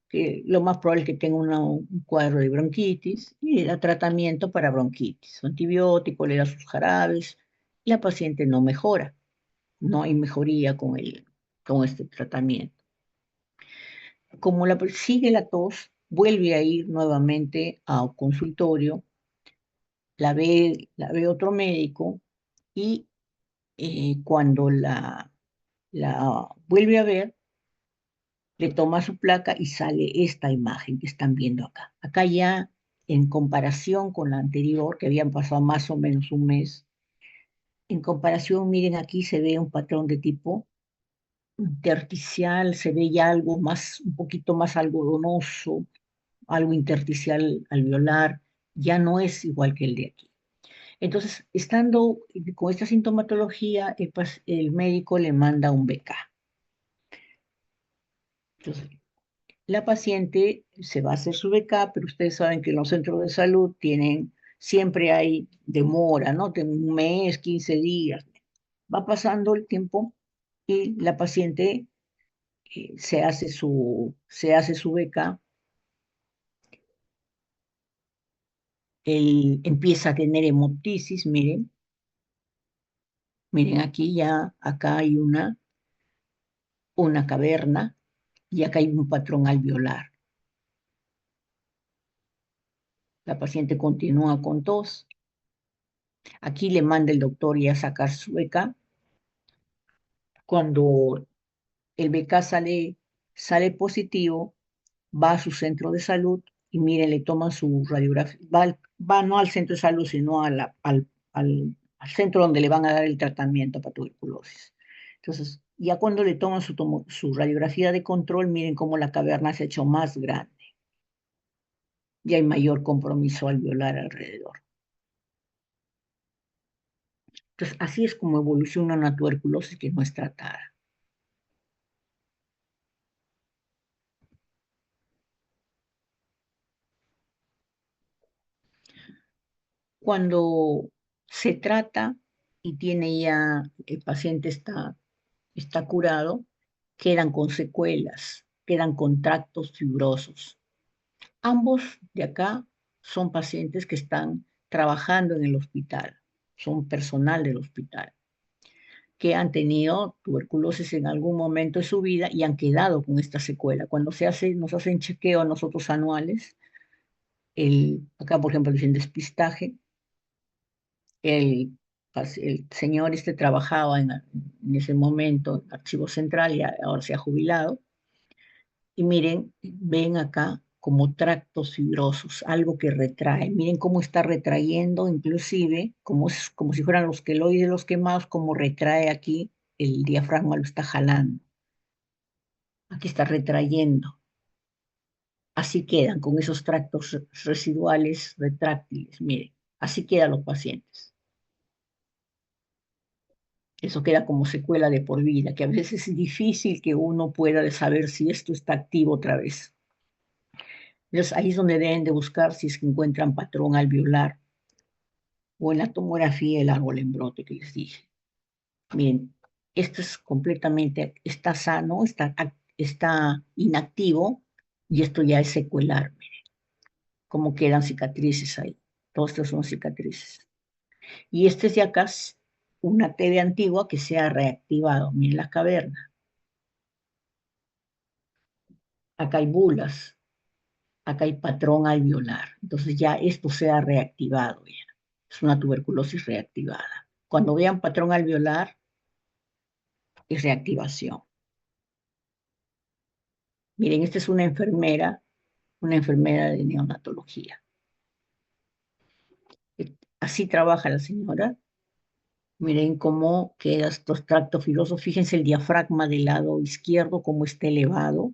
que lo más probable es que tenga un cuadro de bronquitis y le da tratamiento para bronquitis, antibiótico, le da sus jarabes, y la paciente no mejora, no hay mejoría con este tratamiento. Como sigue la tos, vuelve a ir nuevamente a consultorio, la ve otro médico y cuando la vuelve a ver, le toma su placa y sale esta imagen que están viendo acá. Acá ya, en comparación con la anterior, que habían pasado más o menos un mes, en comparación, miren, aquí se ve un patrón de tipo intersticial, se ve ya algo más, un poquito más algodonoso, algo intersticial alveolar, ya no es igual que el de aquí. Entonces, estando con esta sintomatología, el médico le manda un BK. Entonces, la paciente se va a hacer su BK, pero ustedes saben que en los centros de salud siempre hay demora, ¿no? De un mes, 15 días. Va pasando el tiempo y la paciente se hace su BK, él empieza a tener hemoptisis, miren aquí ya, acá hay una caverna y acá hay un patrón alveolar. La paciente continúa con tos. Aquí le manda el doctor ya a sacar su BK. Cuando el BK sale positivo, va a su centro de salud y miren, le toman su radiografía. Va no al centro de salud, sino al centro donde le van a dar el tratamiento para tuberculosis. Entonces, ya cuando le toman su radiografía de control, miren cómo la caverna se ha hecho más grande y hay mayor compromiso alveolar alrededor. Entonces, así es como evoluciona una tuberculosis que no es tratada. Cuando se trata y el paciente está curado, quedan con secuelas, quedan con tractos fibrosos. Ambos de acá son pacientes que están trabajando en el hospital, son personal del hospital, que han tenido tuberculosis en algún momento de su vida y han quedado con esta secuela. Cuando nos hacen chequeo a nosotros anuales, acá por ejemplo dicen despistaje, el, el señor trabajaba en ese momento en Archivo Central y ahora se ha jubilado. Y miren, ven acá como tractos fibrosos, algo que retrae. Miren cómo está retrayendo, inclusive, como si fueran los queloides los quemados, como retrae aquí, el diafragma lo está jalando. Aquí está retrayendo. Así quedan con esos tractos residuales retráctiles. Miren, así quedan los pacientes. Eso queda como secuela de por vida, que a veces es difícil que uno pueda saber si esto está activo otra vez. Entonces, ahí es donde deben de buscar si es que encuentran patrón alveolar o en la tomografía el árbol en brote que les dije. Miren, esto es está sano, está inactivo y esto ya es secuelar. Miren, cómo quedan cicatrices ahí. Todas estas son cicatrices. Y este es de acá una TV antigua que se ha reactivado. Miren la caverna. Acá hay bulas. Acá hay patrón alveolar. Entonces ya esto se ha reactivado. Ya. Es una tuberculosis reactivada. Cuando vean patrón alveolar, es reactivación. Miren, esta es una enfermera de neonatología. Así trabaja la señora. Miren cómo quedan estos tractos fibrosos. Fíjense el diafragma del lado izquierdo, cómo está elevado.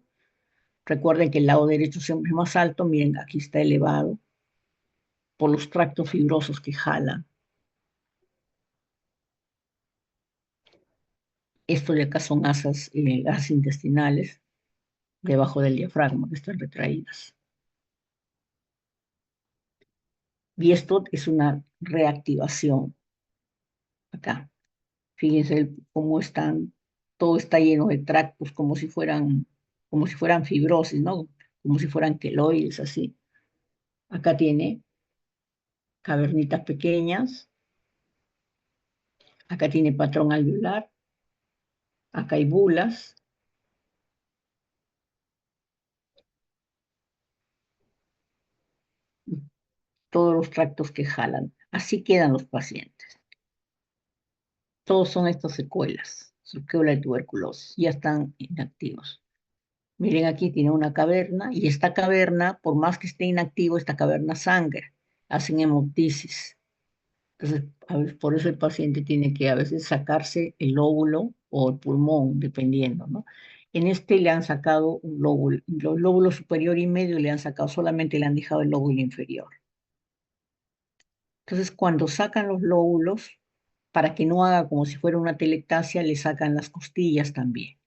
Recuerden que el lado derecho siempre es más alto. Miren, aquí está elevado por los tractos fibrosos que jalan. Esto de acá son asas intestinales debajo del diafragma que están retraídas. Y esto es una reactivación acá. Fíjense cómo están, todo está lleno de tractos como si fueran fibrosis, ¿no? Como si fueran queloides, así. Acá tiene cavernitas pequeñas, acá tiene patrón alveolar, acá hay bulas, todos los tractos que jalan. Así quedan los pacientes. Todos son estas secuela de tuberculosis, ya están inactivos. Miren, aquí tiene una caverna y esta caverna, por más que esté inactivo, esta caverna sangra, hacen hemoptisis. Entonces, por eso el paciente tiene que a veces sacarse el lóbulo o el pulmón, dependiendo, ¿no? En este le han sacado un lóbulo, los lóbulos superior y medio le han sacado, solamente le han dejado el lóbulo inferior. Entonces, cuando sacan los lóbulos, para que no haga como si fuera una telectasia, le sacan las costillas también,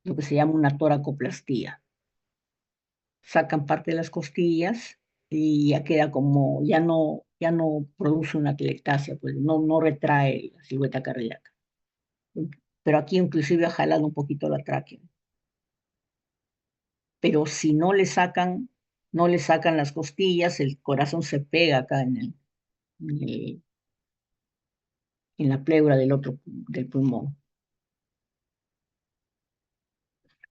lo que se llama una toracoplastía. Sacan parte de las costillas y ya queda como, ya no produce una atelectasia, pues no retrae la silueta cardíaca. Pero aquí inclusive ha jalado un poquito la tráquea. Pero si no le sacan las costillas, el corazón se pega acá en el- en la pleura del pulmón.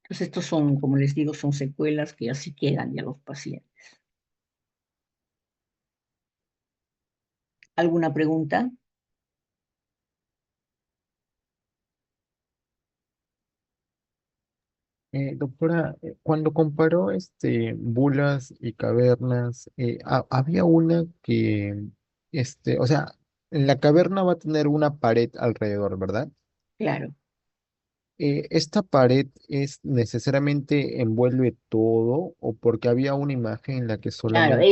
Entonces estos son, como les digo, son secuelas que así quedan ya los pacientes. ¿Alguna pregunta? Doctora, cuando comparó bulas y cavernas, había una que, o sea, la caverna va a tener una pared alrededor, ¿verdad? Claro, ¿Esta pared es necesariamente envuelve todo o porque había una imagen en la que claro, solamente...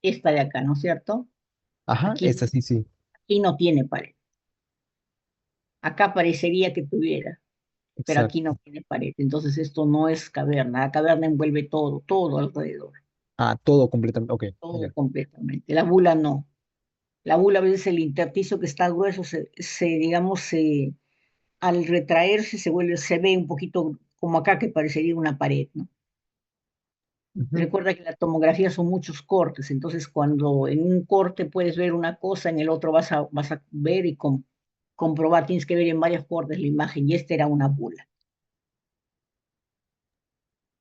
esta de acá, ¿no es cierto? Ajá, Aquí, esta sí, sí, aquí no tiene pared. Acá parecería que tuviera, pero aquí no exacto. tiene pared. Entonces esto no es caverna. La caverna envuelve todo, todo alrededor, Ah, todo completamente, ok, todo ya. completamente. La bula no. La bula a veces el intersticio que está grueso digamos, al retraerse se ve un poquito como acá que parecería una pared, ¿no? Ujú. Recuerda que la tomografía son muchos cortes, entonces cuando en un corte puedes ver una cosa, en el otro vas a ver y comprobar, tienes que ver en varios cortes la imagen, y esta era una bula.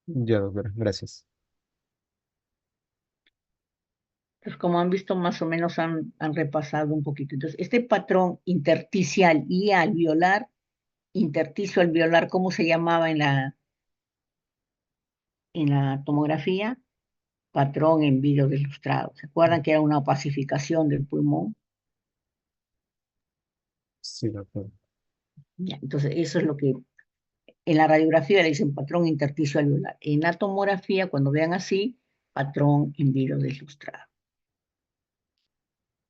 Ya, doctora, gracias. Entonces, como han visto, más o menos han repasado un poquito. Entonces, este patrón intersticial y alveolar, intersticio alveolar, ¿cómo se llamaba en la tomografía? Patrón en vidrio ilustrado. ¿Se acuerdan que era una opacificación del pulmón? Sí, doctora. Ya, entonces, eso es lo que en la radiografía le dicen patrón intersticio alveolar. En la tomografía, cuando vean así, patrón en vidrio ilustrado.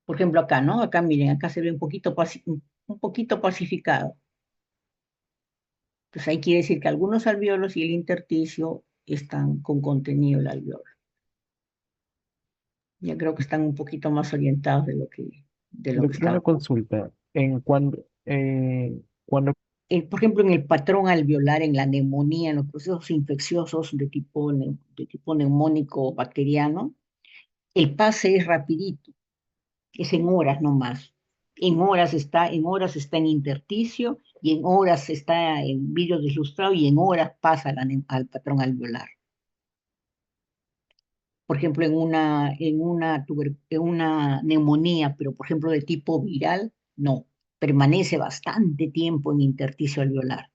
Por ejemplo, acá, ¿no? Acá miren, acá se ve un poquito pacificado. Entonces ahí quiere decir que algunos alveolos y el intersticio están con contenido del alveolo. Ya creo que están un poquito más orientados de lo que Doctora, una estaba. consulta. Cuando Por ejemplo, en el patrón alveolar, en la neumonía, en los procesos infecciosos de tipo neumónico o bacteriano, el pase es rapidito, es en horas nomás. En horas está en intersticio y en horas está en vidrio desilustrado y en horas pasa al patrón alveolar. Por ejemplo, en una neumonía, pero por ejemplo de tipo viral, no, permanece bastante tiempo en intersticio alveolar,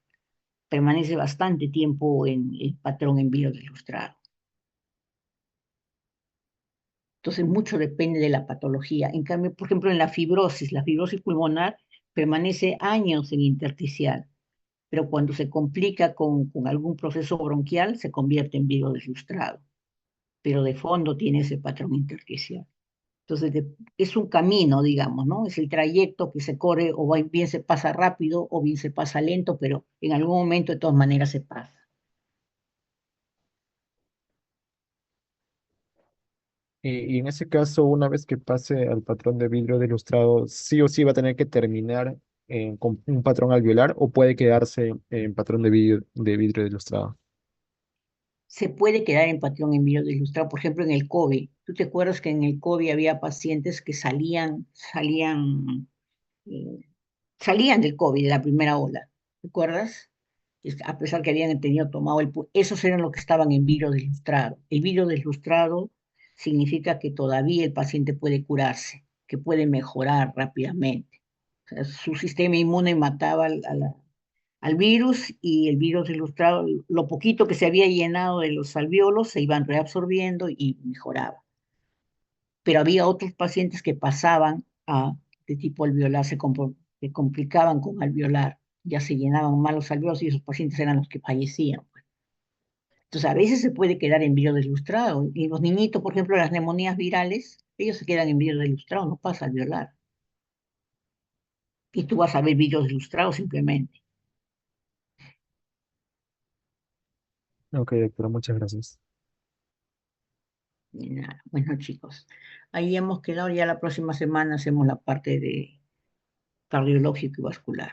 permanece bastante tiempo en el patrón en vidrio ilustrado. Entonces, mucho depende de la patología. En cambio, por ejemplo, en la fibrosis pulmonar permanece años en intersticial, pero cuando se complica con algún proceso bronquial, se convierte en vidrio ilustrado, pero de fondo tiene ese patrón intersticial. Entonces, es un camino, digamos, ¿no? Es el trayecto que se corre, bien se pasa rápido o bien se pasa lento, pero en algún momento de todas maneras se pasa. Y en ese caso, una vez que pase al patrón de vidrio de ilustrado, sí o sí va a tener que terminar con un patrón alveolar o puede quedarse en patrón de vidrio de ilustrado. Se puede quedar en patrón en vidrio de ilustrado, por ejemplo, en el COVID. ¿Tú te acuerdas que en el COVID había pacientes que eh, salían del COVID de la primera ola? ¿Te acuerdas? A pesar que habían tenido tomado esos eran los que estaban en vidrio de ilustrado. El vidrio de ilustrado significa que todavía el paciente puede curarse, que puede mejorar rápidamente. O sea, su sistema inmune mataba al virus y el virus ilustrado, lo poquito que se había llenado de los alvéolos se iban reabsorbiendo y mejoraba. Pero había otros pacientes que pasaban de tipo alveolar, se complicaban con alveolar, ya se llenaban mal los alvéolos y esos pacientes eran los que fallecían. Entonces, a veces se puede quedar en vidrio ilustrado. Y los niñitos, por ejemplo, las neumonías virales, ellos se quedan en vidrio ilustrado, no pasa alveolar. Y tú vas a ver vidrios ilustrados simplemente. Ok, doctora, muchas gracias. Y nada. Bueno, chicos, ahí hemos quedado. Ya la próxima semana hacemos la parte de cardiológico y vascular.